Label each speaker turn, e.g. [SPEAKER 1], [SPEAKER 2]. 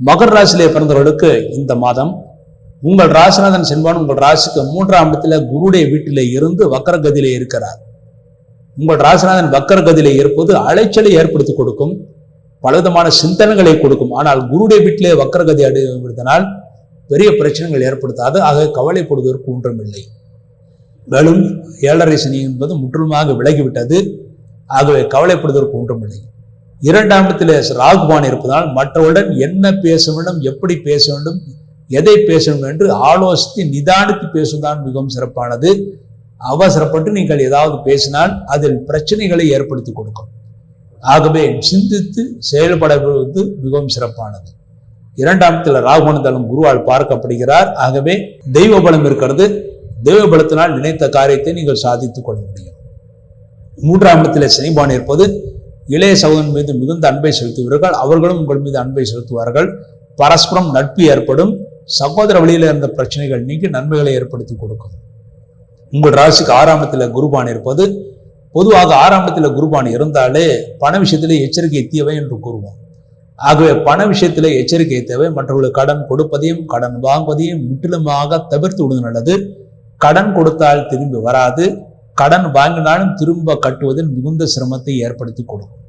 [SPEAKER 1] மகர ராசியிலே பிறந்தவர்களுக்கு இந்த மாதம் உங்கள் ராசிநாதன் செல்வான் உங்கள் ராசிக்கு 3ஆம் இடத்துல குருடைய வீட்டிலே இருந்து வக்கரகதியிலே இருக்கிறார். உங்கள் ராசிநாதன் வக்கரகதியிலே இருப்பது அலைச்சலை ஏற்படுத்தி கொடுக்கும், பலவிதமான சிந்தனைகளை கொடுக்கும். ஆனால் குருடைய வீட்டிலே வக்கரகதி அடைவதனால் பெரிய பிரச்சனைகள் ஏற்படுத்தாது. ஆக கவலைப்படுவதற்கு ஒன்றுமில்லை. மேலும் 7.5 சனி என்பது முற்றிலுமாக விலகிவிட்டது. ஆகவே கவலைப்படுவதற்கு ஒன்றுமில்லை. 2ஆம் இடத்திலே ராகுபான் இருப்பதால் மற்றவருடன் என்ன பேச வேண்டும், எப்படி பேச வேண்டும், எதை பேச வேண்டும் என்று ஆலோசித்து நிதானித்து பேசுவதுதான் மிகவும் சிறப்பானது. அவசரப்பட்டு நீங்கள் ஏதாவது பேசினால் அதில் பிரச்சனைகளை ஏற்படுத்தி கொடுக்கும். ஆகவே சிந்தித்து செயல்படுவது மிகவும் சிறப்பானது. 2ஆம் இடத்துல ராகுபான் இருந்தாலும் குருவால் பார்க்கப்படுகிறார். ஆகவே தெய்வ பலம் இருக்கிறது. தெய்வ பலத்தினால் நினைத்த காரியத்தை நீங்கள் சாதித்துக் கொள்ள முடியும். 3ஆம் இடத்திலே சனிபான் இருப்பது இளைய சகோதரன் மீது மிகுந்த அன்பை செலுத்துவீர்கள். அவர்களும் உங்கள் மீது அன்பை செலுத்துவார்கள். பரஸ்பரம் நட்பு ஏற்படும். சகோதர வழியில் இருந்த பிரச்சனைகள் நீக்கி நன்மைகளை ஏற்படுத்தி கொடுக்கும். உங்கள் ராசிக்கு 6ஆம் இடத்துல குருபான் இருப்பது பொதுவாக 6ஆம் இடத்துல குருபான் இருந்தாலே பண விஷயத்திலே எச்சரிக்கை தேவை என்று கூறுவோம். ஆகவே பண விஷயத்திலே எச்சரிக்கை தேவை. மற்றவர்களுக்கு கடன் கொடுப்பதையும் கடன் வாங்குவதையும் முற்றிலுமாக தவிர்த்து விடுவது நல்லது. கடன் கொடுத்தால் திரும்பி வராது. கடன் வாங்கினாலும் திரும்ப கட்டுவதில் மிகுந்த சிரமத்தை ஏற்படுத்தி கொடுக்கும்.